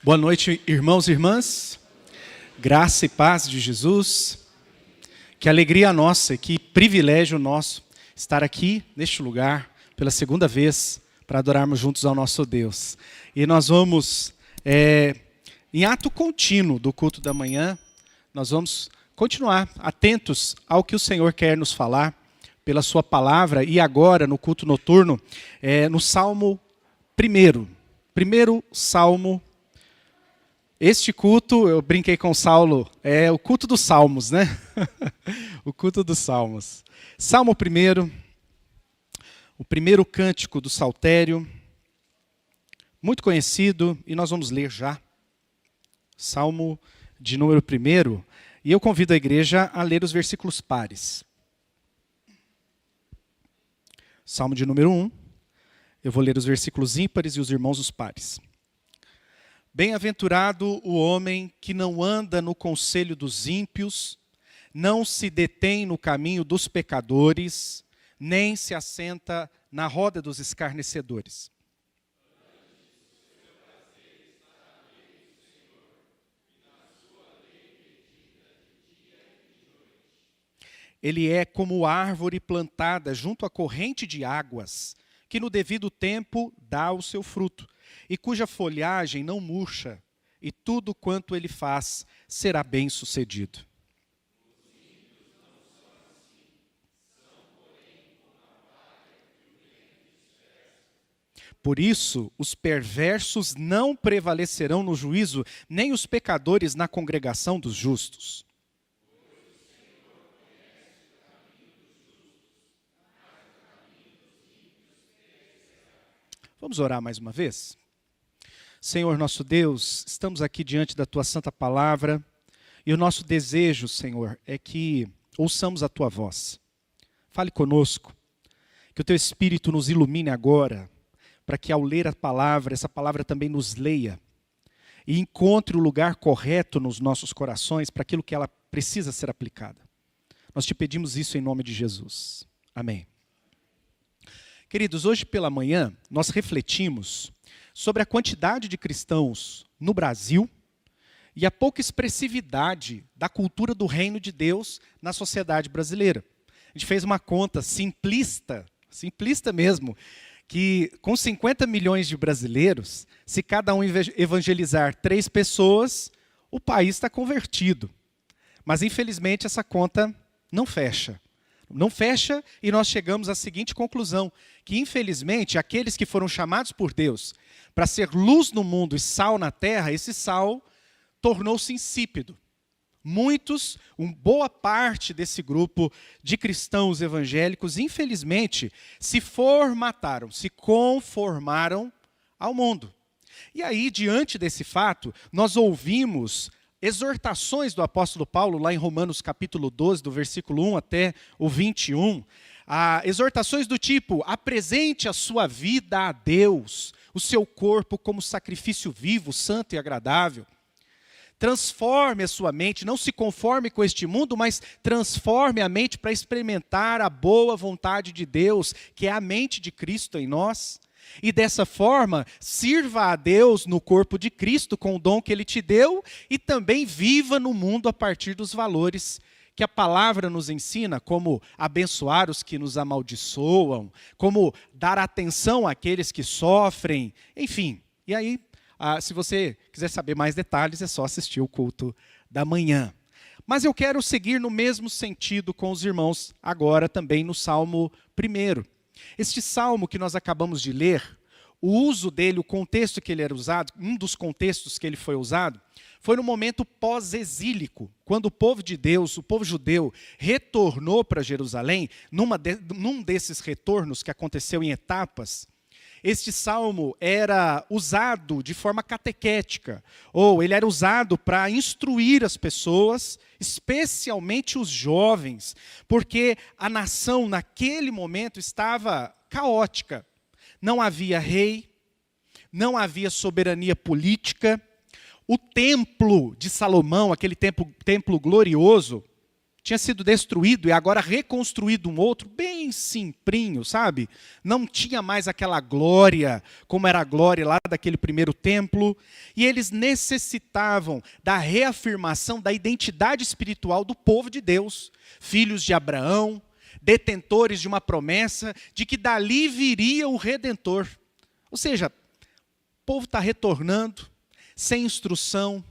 Boa noite, irmãos e irmãs. Graça e paz de Jesus. Que alegria nossa e que privilégio nosso estar aqui neste lugar pela segunda vez para adorarmos juntos ao nosso Deus. E nós vamos, em ato contínuo do culto da manhã, nós vamos continuar atentos ao que o Senhor quer nos falar pela sua palavra. E agora, no culto noturno, no Salmo 1º. Primeiro Salmo. Este culto, eu brinquei com o Saulo, é o culto dos Salmos, né? O culto dos Salmos. Salmo 1º, o primeiro cântico do Saltério, muito conhecido, e nós vamos ler já. Salmo de número 1º, e eu convido a igreja a ler os versículos pares. Salmo de número 1, eu vou ler os versículos ímpares e os irmãos os pares. Bem-aventurado o homem que não anda no conselho dos ímpios, não se detém no caminho dos pecadores, nem se assenta na roda dos escarnecedores. Ele é como árvore plantada junto à corrente de águas, que no devido tempo dá o seu fruto, e cuja folhagem não murcha, e tudo quanto ele faz será bem-sucedido. Por isso, os perversos não prevalecerão no juízo, nem os pecadores na congregação dos justos. Vamos orar mais uma vez? Senhor nosso Deus, estamos aqui diante da Tua santa palavra e o nosso desejo, Senhor, é que ouçamos a Tua voz. Fale conosco, que o Teu Espírito nos ilumine agora, para que ao ler a palavra, essa palavra também nos leia e encontre o lugar correto nos nossos corações para aquilo que ela precisa ser aplicada. Nós te pedimos isso em nome de Jesus. Amém. Queridos, hoje pela manhã nós refletimos sobre a quantidade de cristãos no Brasil e a pouca expressividade da cultura do reino de Deus na sociedade brasileira. A gente fez uma conta simplista mesmo, que com 50 milhões de brasileiros, se cada um evangelizar 3 pessoas, o país está convertido. Mas infelizmente essa conta não fecha. Não fecha e nós chegamos à seguinte conclusão, que infelizmente aqueles que foram chamados por Deus para ser luz no mundo e sal na terra, esse sal tornou-se insípido. Muitos, boa parte desse grupo de cristãos evangélicos, infelizmente, se formataram, se conformaram ao mundo. E aí, diante desse fato, nós ouvimos exortações do apóstolo Paulo, lá em Romanos capítulo 12, do versículo 1 até o 21, exortações do tipo: apresente a sua vida a Deus, o seu corpo como sacrifício vivo, santo e agradável. Transforme a sua mente, não se conforme com este mundo, mas transforme a mente para experimentar a boa vontade de Deus, que é a mente de Cristo em nós. E dessa forma, sirva a Deus no corpo de Cristo com o dom que Ele te deu e também viva no mundo a partir dos valores que a palavra nos ensina, como abençoar os que nos amaldiçoam, como dar atenção àqueles que sofrem, enfim. E aí, se você quiser saber mais detalhes, é só assistir o culto da manhã. Mas eu quero seguir no mesmo sentido com os irmãos agora também no Salmo 1º. Este salmo que nós acabamos de ler, o uso dele, o contexto que ele era usado, um dos contextos que ele foi usado, foi no momento pós-exílico, quando o povo de Deus, o povo judeu, retornou para Jerusalém, num desses retornos que aconteceu em etapas. Este salmo era usado de forma catequética, ou ele era usado para instruir as pessoas, especialmente os jovens, porque a nação naquele momento estava caótica. Não havia rei, não havia soberania política. O templo de Salomão, aquele templo glorioso, tinha sido destruído e agora reconstruído um outro, bem simplinho, sabe? Não tinha mais aquela glória, como era a glória lá daquele primeiro templo. E eles necessitavam da reafirmação da identidade espiritual do povo de Deus. Filhos de Abraão, detentores de uma promessa de que dali viria o Redentor. Ou seja, o povo está retornando, sem instrução,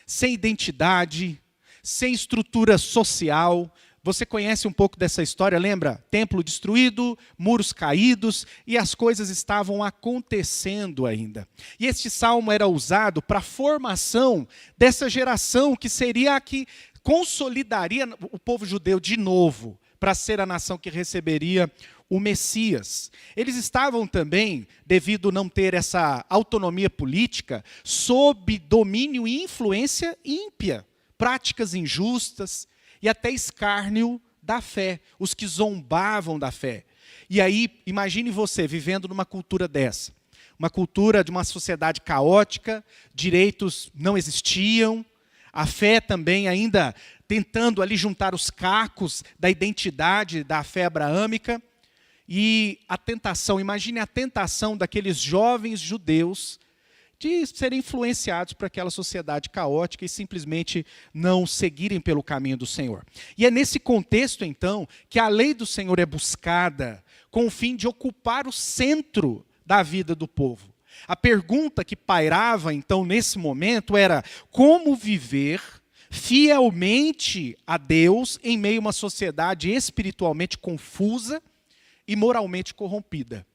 sem identidade, sem estrutura social. Você conhece um pouco dessa história, lembra? Templo destruído, muros caídos, e as coisas estavam acontecendo ainda. E este salmo era usado para a formação dessa geração que seria a que consolidaria o povo judeu de novo, para ser a nação que receberia o Messias. Eles estavam também, devido a não ter essa autonomia política, sob domínio e influência ímpia. Práticas injustas e até escárnio da fé, os que zombavam da fé. E aí, imagine você vivendo numa cultura dessa, uma cultura de uma sociedade caótica, direitos não existiam, a fé também ainda tentando ali juntar os cacos da identidade da fé abraâmica, e a tentação, imagine a tentação daqueles jovens judeus de serem influenciados por aquela sociedade caótica e simplesmente não seguirem pelo caminho do Senhor. E é nesse contexto, então, que a lei do Senhor é buscada com o fim de ocupar o centro da vida do povo. A pergunta que pairava, então, nesse momento era: como viver fielmente a Deus em meio a uma sociedade espiritualmente confusa e moralmente corrompida?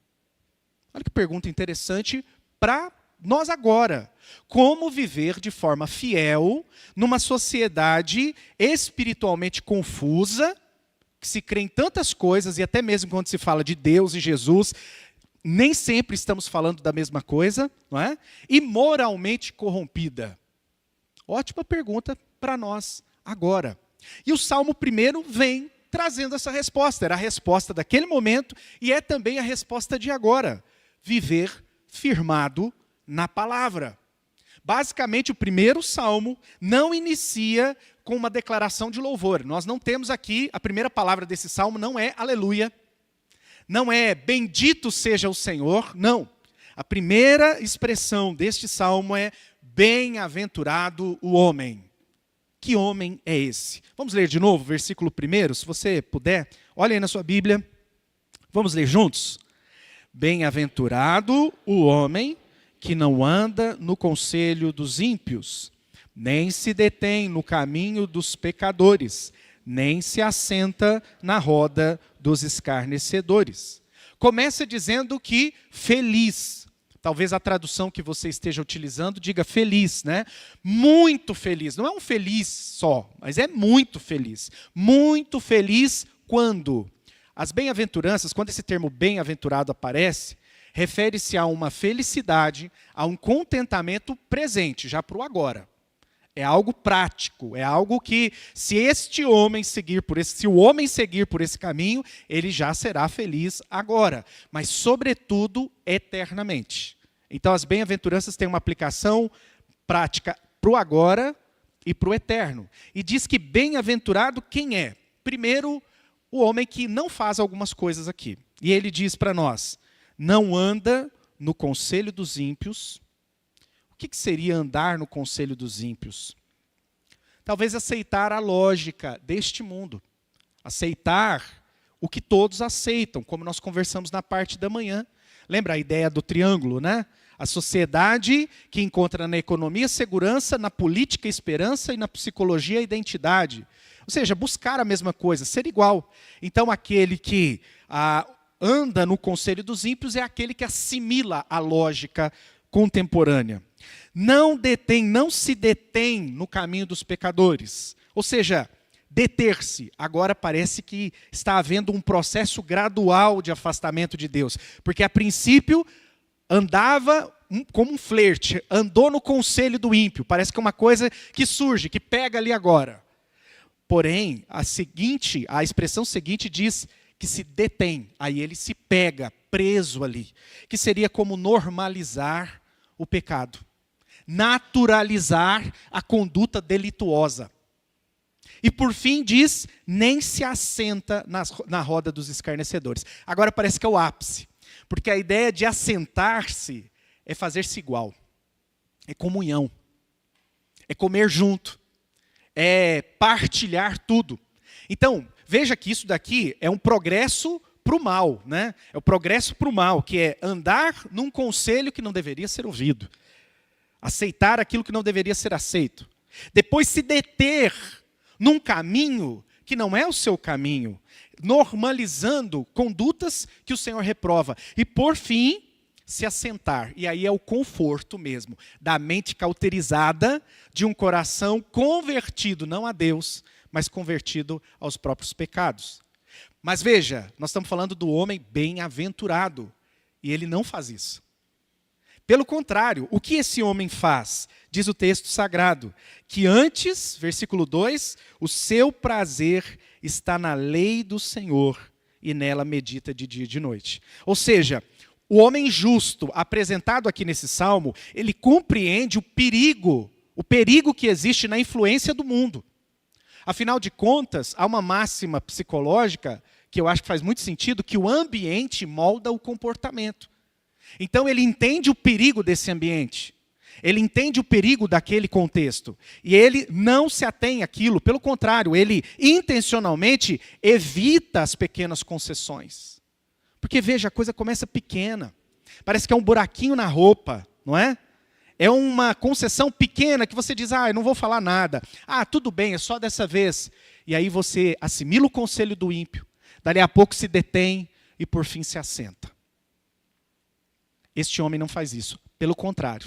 Olha que pergunta interessante para nós agora. Como viver de forma fiel numa sociedade espiritualmente confusa, que se crê em tantas coisas, e até mesmo quando se fala de Deus e Jesus, nem sempre estamos falando da mesma coisa, não é? E moralmente corrompida. Ótima pergunta para nós agora. E o Salmo 1 vem trazendo essa resposta. Era a resposta daquele momento e é também a resposta de agora. Viver firmado na palavra. Basicamente, o primeiro salmo não inicia com uma declaração de louvor. Nós não temos aqui, a primeira palavra desse salmo não é aleluia, não é bendito seja o Senhor, não. A primeira expressão deste salmo é bem-aventurado o homem. Que homem é esse? Vamos ler de novo o versículo 1, se você puder. Olha aí na sua Bíblia. Vamos ler juntos? Bem-aventurado o homem que não anda no conselho dos ímpios, nem se detém no caminho dos pecadores, nem se assenta na roda dos escarnecedores. Começa dizendo que feliz. Talvez a tradução que você esteja utilizando diga feliz, né? Muito feliz. Não é um feliz só, mas é muito feliz. Muito feliz quando? As bem-aventuranças, quando esse termo bem-aventurado aparece, refere-se a uma felicidade, a um contentamento presente, já para o agora. É algo prático, é algo que, se o homem seguir por esse caminho, ele já será feliz agora, mas sobretudo eternamente. Então as bem-aventuranças têm uma aplicação prática para o agora e para o eterno. E diz que bem-aventurado quem é? Primeiro, o homem que não faz algumas coisas aqui. E ele diz para nós: não anda no conselho dos ímpios. O que seria andar no conselho dos ímpios? Talvez aceitar a lógica deste mundo. Aceitar o que todos aceitam, como nós conversamos na parte da manhã. Lembra a ideia do triângulo, né? A sociedade que encontra na economia segurança, na política esperança e na psicologia identidade. Ou seja, buscar a mesma coisa, ser igual. Então aquele que anda no conselho dos ímpios é aquele que assimila a lógica contemporânea. Não se detém no caminho dos pecadores. Ou seja, deter-se. Agora parece que está havendo um processo gradual de afastamento de Deus. Porque a princípio andava como um flerte, andou no conselho do ímpio. Parece que é uma coisa que surge, que pega ali agora. Porém, a expressão seguinte diz que se detém, aí ele se pega, preso ali, que seria como normalizar o pecado, naturalizar a conduta delituosa. E por fim diz, nem se assenta na roda dos escarnecedores. Agora parece que é o ápice. Porque a ideia de assentar-se é fazer-se igual. É comunhão. É comer junto. É partilhar tudo. Então, veja que isso daqui é um progresso para o mal, né? É o progresso para o mal, que é andar num conselho que não deveria ser ouvido. Aceitar aquilo que não deveria ser aceito. Depois se deter num caminho que não é o seu caminho, normalizando condutas que o Senhor reprova. E por fim, se assentar. E aí é o conforto mesmo, da mente cauterizada, de um coração convertido, não a Deus, mas convertido aos próprios pecados. Mas veja, nós estamos falando do homem bem-aventurado, e ele não faz isso. Pelo contrário, o que esse homem faz? Diz o texto sagrado, que antes, versículo 2, o seu prazer está na lei do Senhor, e nela medita de dia e de noite. Ou seja, o homem justo, apresentado aqui nesse salmo, ele compreende o perigo que existe na influência do mundo. Afinal de contas, há uma máxima psicológica, que eu acho que faz muito sentido, que o ambiente molda o comportamento. Então ele entende o perigo desse ambiente. Ele entende o perigo daquele contexto. E ele não se atém àquilo. Pelo contrário, ele intencionalmente evita as pequenas concessões. Porque veja, a coisa começa pequena. Parece que é um buraquinho na roupa, não é? É uma concessão pequena que você diz, eu não vou falar nada. Tudo bem, é só dessa vez. E aí você assimila o conselho do ímpio. Dali a pouco se detém e por fim se assenta. Este homem não faz isso. Pelo contrário.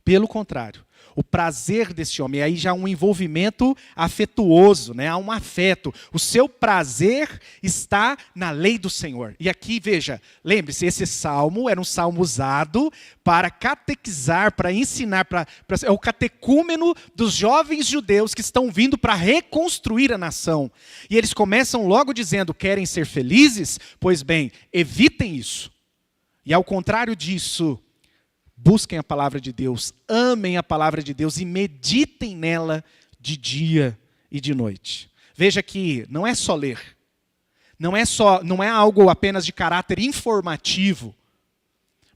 Pelo contrário. O prazer deste homem, aí já um envolvimento afetuoso, né? Há um afeto. O seu prazer está na lei do Senhor. E aqui, veja, lembre-se, esse salmo era um salmo usado para catequizar, para ensinar, é o catecúmeno dos jovens judeus que estão vindo para reconstruir a nação. E eles começam logo dizendo, querem ser felizes? Pois bem, evitem isso. E ao contrário disso, busquem a palavra de Deus, amem a palavra de Deus e meditem nela de dia e de noite. Veja que não é só ler, não é algo apenas de caráter informativo,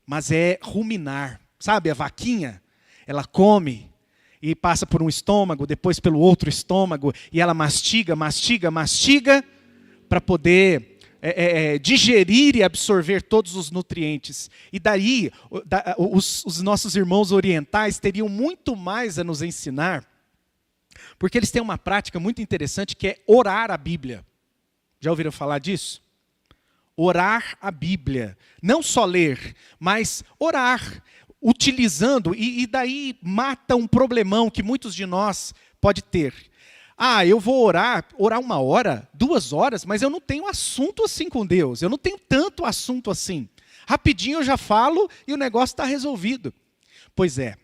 mas é ruminar. Sabe, a vaquinha, ela come e passa por um estômago, depois pelo outro estômago, e ela mastiga para poder digerir e absorver todos os nutrientes. E daí, os nossos irmãos orientais teriam muito mais a nos ensinar, porque eles têm uma prática muito interessante que é orar a Bíblia. Já ouviram falar disso? Orar a Bíblia. Não só ler, mas orar, utilizando, e daí mata um problemão que muitos de nós pode ter. Eu vou orar 1 hora, 2 horas, mas eu não tenho assunto assim com Deus. Eu não tenho tanto assunto assim. Rapidinho eu já falo e o negócio está resolvido. Pois é,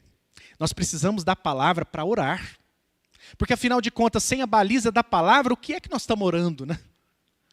nós precisamos da palavra para orar. Porque afinal de contas, sem a baliza da palavra, o que é que nós estamos orando, né?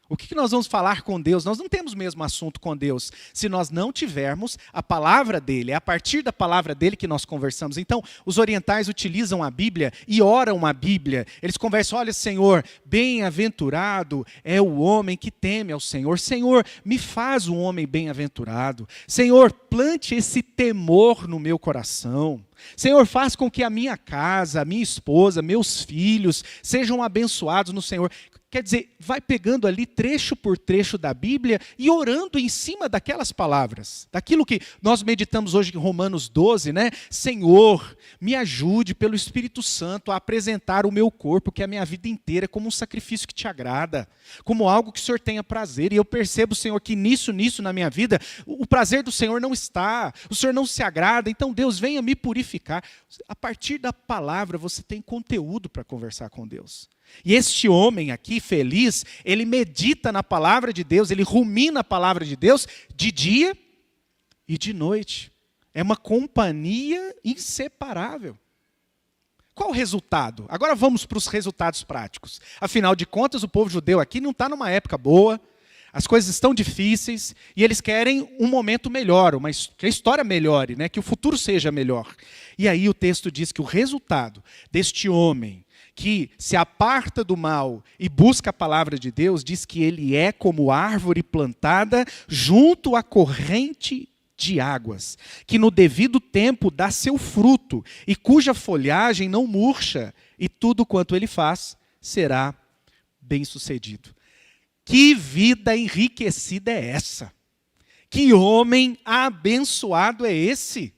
O que nós vamos falar com Deus? Nós não temos o mesmo assunto com Deus se nós não tivermos a palavra dele. É a partir da palavra dele que nós conversamos. Então, os orientais utilizam a Bíblia e oram a Bíblia. Eles conversam, olha, Senhor, bem-aventurado é o homem que teme ao Senhor. Senhor, me faz um homem bem-aventurado. Senhor, plante esse temor no meu coração. Senhor, faz com que a minha casa, a minha esposa, meus filhos sejam abençoados no Senhor. Quer dizer, vai pegando ali trecho por trecho da Bíblia e orando em cima daquelas palavras. Daquilo que nós meditamos hoje em Romanos 12, né? Senhor, me ajude pelo Espírito Santo a apresentar o meu corpo, que é a minha vida inteira, como um sacrifício que te agrada. Como algo que o Senhor tenha prazer. E eu percebo, Senhor, que nisso na minha vida, o prazer do Senhor não está. O Senhor não se agrada. Então, Deus, venha me purificar. A partir da palavra, você tem conteúdo para conversar com Deus. E este homem aqui, feliz, ele medita na palavra de Deus, ele rumina a palavra de Deus de dia e de noite. É uma companhia inseparável. Qual o resultado? Agora vamos para os resultados práticos. Afinal de contas, o povo judeu aqui não está numa época boa, as coisas estão difíceis e eles querem um momento melhor, que a história melhore, né? Que o futuro seja melhor. E aí o texto diz que o resultado deste homem que se aparta do mal e busca a palavra de Deus, diz que ele é como árvore plantada junto à corrente de águas, que no devido tempo dá seu fruto, e cuja folhagem não murcha, e tudo quanto ele faz será bem-sucedido. Que vida enriquecida é essa? Que homem abençoado é esse?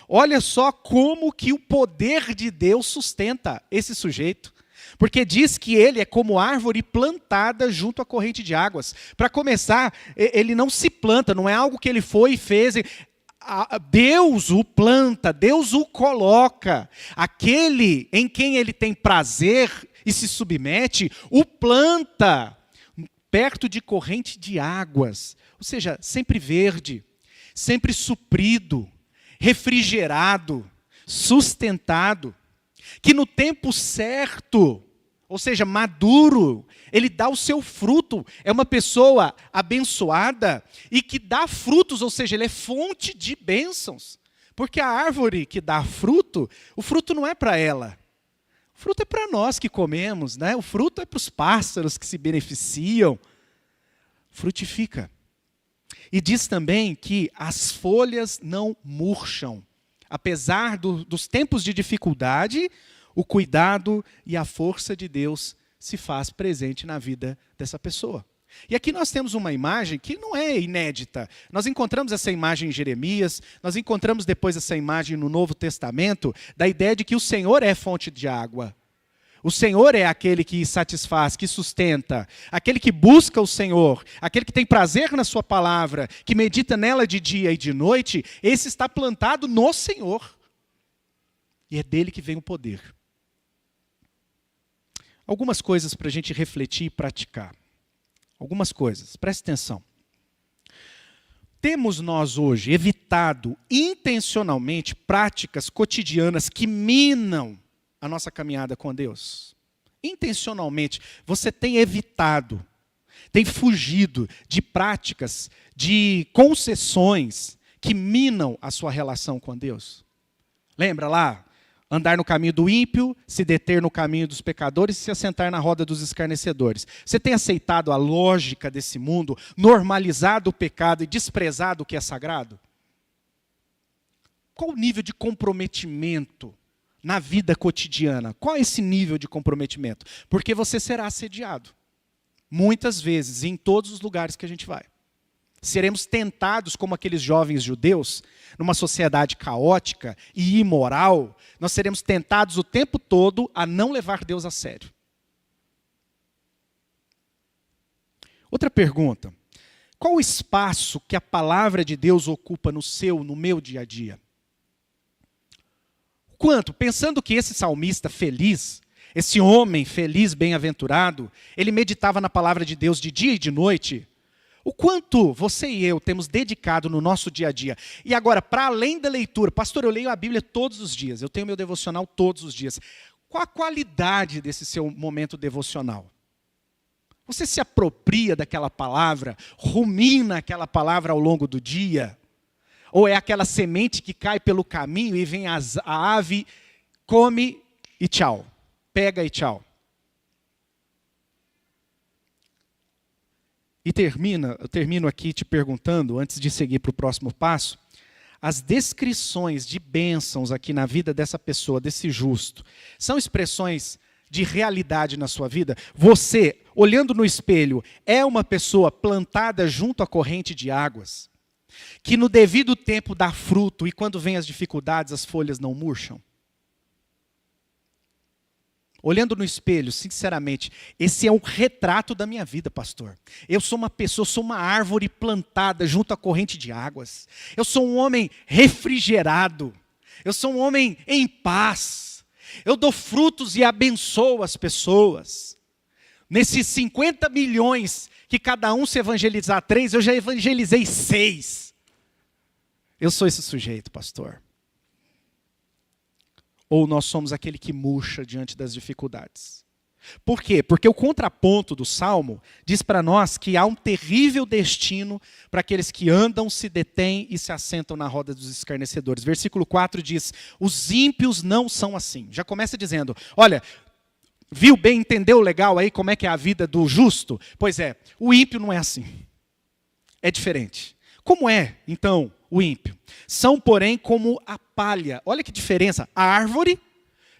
Olha só como que o poder de Deus sustenta esse sujeito. Porque diz que ele é como árvore plantada junto à corrente de águas. Para começar, ele não se planta, não é algo que ele foi e fez. Deus o planta, Deus o coloca. Aquele em quem ele tem prazer e se submete, o planta perto de corrente de águas. Ou seja, sempre verde, sempre suprido, refrigerado, sustentado. Que no tempo certo, ou seja, maduro, ele dá o seu fruto. É uma pessoa abençoada e que dá frutos, ou seja, ele é fonte de bênçãos. Porque a árvore que dá fruto, o fruto não é para ela. O fruto é para nós que comemos, né? O fruto é para os pássaros que se beneficiam. Frutifica. E diz também que as folhas não murcham. Apesar dos tempos de dificuldade, o cuidado e a força de Deus se faz presente na vida dessa pessoa. E aqui nós temos uma imagem que não é inédita. Nós encontramos essa imagem em Jeremias, nós encontramos depois essa imagem no Novo Testamento, da ideia de que o Senhor é fonte de água. O Senhor é aquele que satisfaz, que sustenta, aquele que busca o Senhor, aquele que tem prazer na sua palavra, que medita nela de dia e de noite, esse está plantado no Senhor. E é dele que vem o poder. Algumas coisas para a gente refletir e praticar. Algumas coisas, preste atenção. Temos nós hoje evitado intencionalmente práticas cotidianas que minam a nossa caminhada com Deus? Intencionalmente, você tem evitado, tem fugido de práticas, de concessões que minam a sua relação com Deus? Lembra lá? Andar no caminho do ímpio, se deter no caminho dos pecadores e se assentar na roda dos escarnecedores. Você tem aceitado a lógica desse mundo, normalizado o pecado e desprezado o que é sagrado? Qual o nível de comprometimento na vida cotidiana? Qual é esse nível de comprometimento? Porque você será assediado. Muitas vezes, em todos os lugares que a gente vai. Seremos tentados como aqueles jovens judeus, numa sociedade caótica e imoral, nós seremos tentados o tempo todo a não levar Deus a sério. Outra pergunta. Qual o espaço que a palavra de Deus ocupa no seu, no meu dia a dia? Quanto? Pensando que esse salmista feliz, esse homem feliz, bem-aventurado, ele meditava na palavra de Deus de dia e de noite. O quanto você e eu temos dedicado no nosso dia a dia. E agora, para além da leitura, pastor, eu leio a Bíblia todos os dias, eu tenho meu devocional todos os dias. Qual a qualidade desse seu momento devocional? Você se apropria daquela palavra, rumina aquela palavra ao longo do dia? Ou é aquela semente que cai pelo caminho e vem a ave, come e tchau, pega e tchau? E eu termino aqui te perguntando, antes de seguir para o próximo passo, as descrições de bênçãos aqui na vida dessa pessoa, desse justo, são expressões de realidade na sua vida? Você, olhando no espelho, é uma pessoa plantada junto à corrente de águas, que no devido tempo dá fruto e quando vem as dificuldades as folhas não murcham? Olhando no espelho, sinceramente, esse é um retrato da minha vida, pastor. Eu sou uma pessoa, eu sou uma árvore plantada junto à corrente de águas. Eu sou um homem refrigerado. Eu sou um homem em paz. Eu dou frutos e abençoo as pessoas. Nesses 50 milhões que cada um se evangelizar 3, eu já evangelizei 6. Eu sou esse sujeito, pastor. Ou nós somos aquele que murcha diante das dificuldades? Por quê? Porque o contraponto do Salmo diz para nós que há um terrível destino para aqueles que andam, se detêm e se assentam na roda dos escarnecedores. Versículo 4 diz, os ímpios não são assim. Já começa dizendo, olha, Viu bem, entendeu legal aí como é que é a vida do justo? Pois é, o ímpio não é assim. É diferente. Como é, então, o ímpio? São, porém, como a palha. Olha que diferença. A árvore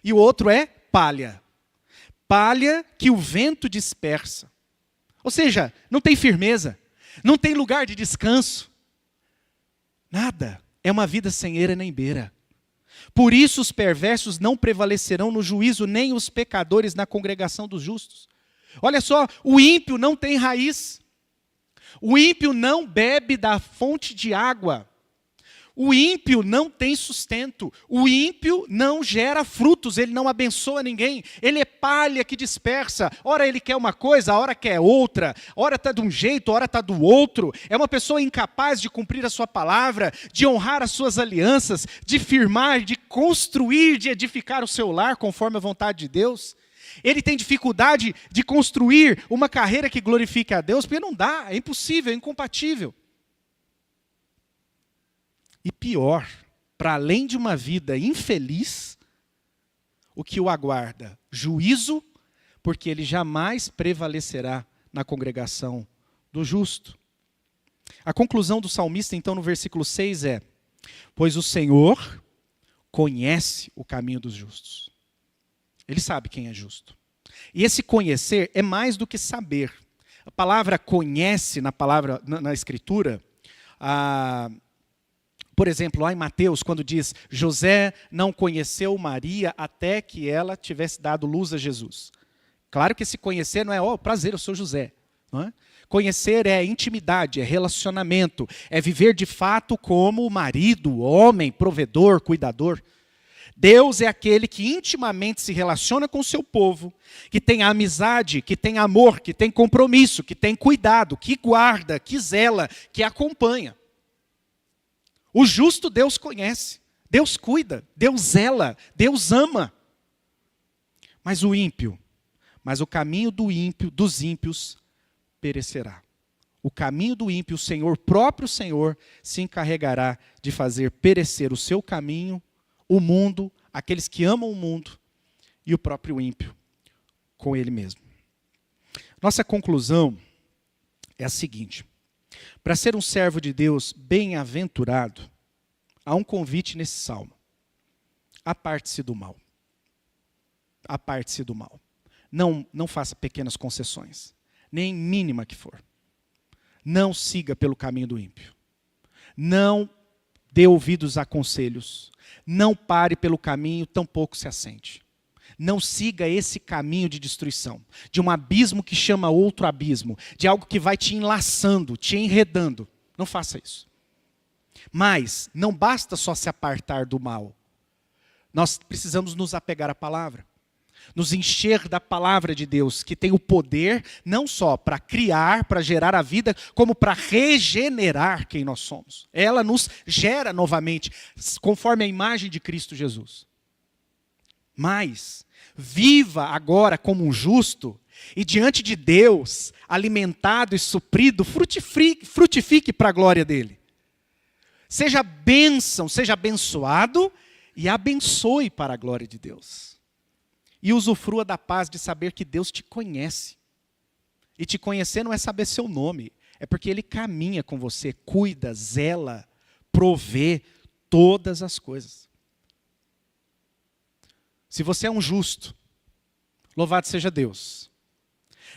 e o outro é palha. Palha que o vento dispersa. Ou seja, não tem firmeza. Não tem lugar de descanso. Nada. É uma vida sem eira nem beira. Por isso os perversos não prevalecerão no juízo, nem os pecadores na congregação dos justos. Olha só, o ímpio não tem raiz. O ímpio não bebe da fonte de água. O ímpio não tem sustento. O ímpio não gera frutos, ele não abençoa ninguém. Ele é palha que dispersa. Ora ele quer uma coisa, ora quer outra. Ora está de um jeito, ora está do outro. É uma pessoa incapaz de cumprir a sua palavra, de honrar as suas alianças, de firmar, de construir, de edificar o seu lar conforme a vontade de Deus. Ele tem dificuldade de construir uma carreira que glorifique a Deus, porque não dá, é impossível, é incompatível. E pior, para além de uma vida infeliz, o que o aguarda? Juízo, porque ele jamais prevalecerá na congregação do justo. A conclusão do salmista, então, no versículo 6 é: pois o Senhor conhece o caminho dos justos. Ele sabe quem é justo. E esse conhecer é mais do que saber. A palavra conhece, na Escritura, por exemplo, lá em Mateus, quando diz, José não conheceu Maria até que ela tivesse dado luz a Jesus. Claro que esse conhecer não é, prazer, eu sou José. Não é? Conhecer é intimidade, é relacionamento, é viver de fato como marido, homem, provedor, cuidador. Deus é aquele que intimamente se relaciona com o seu povo, que tem amizade, que tem amor, que tem compromisso, que tem cuidado, que guarda, que zela, que acompanha. O justo Deus conhece, Deus cuida, Deus zela, Deus ama. Mas o caminho dos ímpios perecerá. O caminho do ímpio, o Senhor, próprio Senhor, se encarregará de fazer perecer o seu caminho, o mundo, aqueles que amam o mundo, e o próprio ímpio com ele mesmo. Nossa conclusão é a seguinte: para ser um servo de Deus bem-aventurado, há um convite nesse salmo. Aparte-se do mal. Aparte-se do mal. Não faça pequenas concessões, nem mínima que for. Não siga pelo caminho do ímpio. Não dê ouvidos a conselhos. Não pare pelo caminho, tampouco se assente. Não siga esse caminho de destruição, de um abismo que chama outro abismo, de algo que vai te enlaçando, te enredando. Não faça isso. Mas não basta só se apartar do mal. Nós precisamos nos apegar à palavra. Nos encher da palavra de Deus, que tem o poder não só para criar, para gerar a vida, como para regenerar quem nós somos. Ela nos gera novamente, conforme a imagem de Cristo Jesus. Mas viva agora como um justo e diante de Deus, alimentado e suprido, frutifique para a glória dele. Seja bênção, seja abençoado e abençoe para a glória de Deus. E usufrua da paz de saber que Deus te conhece. E te conhecer não é saber seu nome, é porque Ele caminha com você, cuida, zela, provê todas as coisas. Se você é um justo, louvado seja Deus.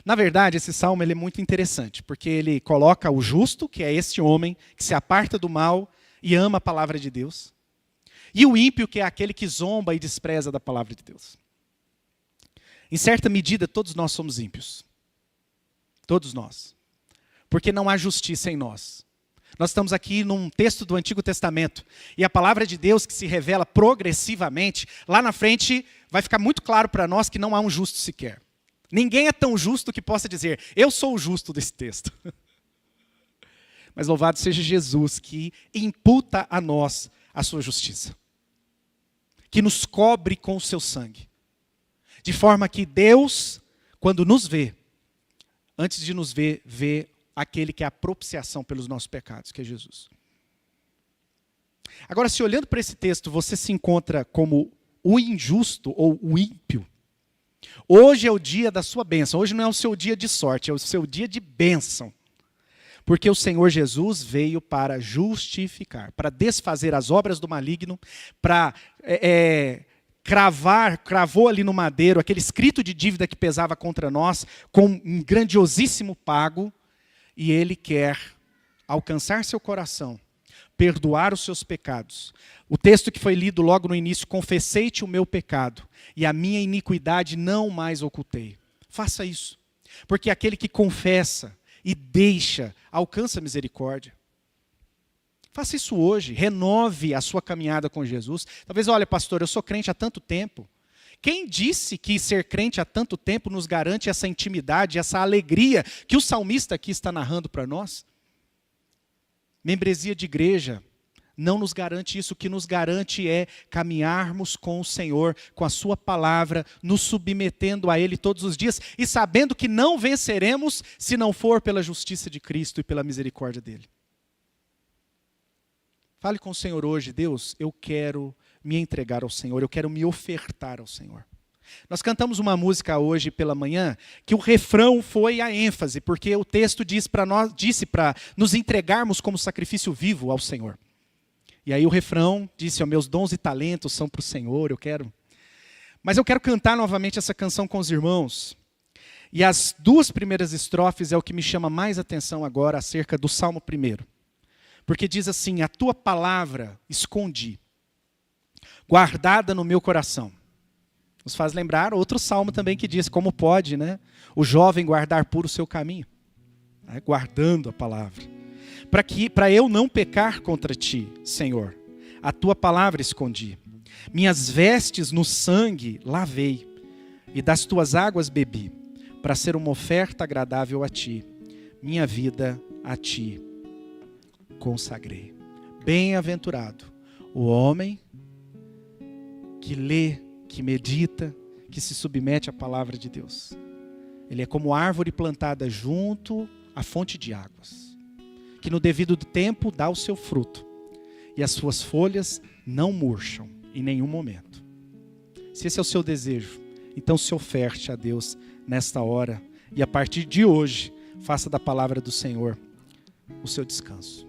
Na verdade, esse salmo ele é muito interessante, porque ele coloca o justo, que é esse homem que se aparta do mal e ama a palavra de Deus, e o ímpio, que é aquele que zomba e despreza da palavra de Deus. Em certa medida, todos nós somos ímpios. Todos nós. Porque não há justiça em nós. Nós estamos aqui num texto do Antigo Testamento. E a palavra de Deus que se revela progressivamente, lá na frente vai ficar muito claro para nós que não há um justo sequer. Ninguém é tão justo que possa dizer, eu sou o justo desse texto. Mas louvado seja Jesus, que imputa a nós a sua justiça. Que nos cobre com o seu sangue. De forma que Deus, quando nos vê, antes de nos ver, vê aquele que é a propiciação pelos nossos pecados, que é Jesus. Agora, se olhando para esse texto, você se encontra como o injusto ou o ímpio, Hoje é o dia da sua bênção. Hoje não é o seu dia de sorte, é o seu dia de bênção. Porque o Senhor Jesus veio para justificar, para desfazer as obras do maligno, para cravou ali no madeiro aquele escrito de dívida que pesava contra nós, com um grandiosíssimo pago, e Ele quer alcançar seu coração, perdoar os seus pecados. O texto que foi lido logo no início, confessei-te o meu pecado, e a minha iniquidade não mais ocultei. Faça isso, porque aquele que confessa e deixa, alcança misericórdia. Faça isso hoje, renove a sua caminhada com Jesus. Talvez, olha pastor, eu sou crente há tanto tempo. Quem disse que ser crente há tanto tempo nos garante essa intimidade, essa alegria que o salmista aqui está narrando para nós? Membresia de igreja não nos garante isso. O que nos garante é caminharmos com o Senhor, com a sua palavra, nos submetendo a Ele todos os dias e sabendo que não venceremos se não for pela justiça de Cristo e pela misericórdia dEle. Fale com o Senhor hoje: Deus, eu quero me entregar ao Senhor, eu quero me ofertar ao Senhor. Nós cantamos uma música hoje pela manhã, que o refrão foi a ênfase, porque o texto disse para nos entregarmos como sacrifício vivo ao Senhor. E aí o refrão disse: meus dons e talentos são para o Senhor, eu quero. Mas eu quero cantar novamente essa canção com os irmãos. E as duas primeiras estrofes é o que me chama mais atenção agora acerca do Salmo 1. Porque diz assim: a tua palavra escondi, guardada no meu coração. Nos faz lembrar outro salmo também que diz: como pode, né, o jovem guardar puro o seu caminho? Guardando a palavra. Para eu não pecar contra ti, Senhor, a tua palavra escondi. Minhas vestes no sangue lavei, e das tuas águas bebi, para ser uma oferta agradável a ti. Minha vida a ti consagrei. Bem-aventurado o homem que lê, que medita, que se submete à palavra de Deus. Ele é como árvore plantada junto à fonte de águas, que no devido tempo dá o seu fruto, e as suas folhas não murcham em nenhum momento. Se esse é o seu desejo, então se oferte a Deus nesta hora, e a partir de hoje, faça da palavra do Senhor o seu descanso.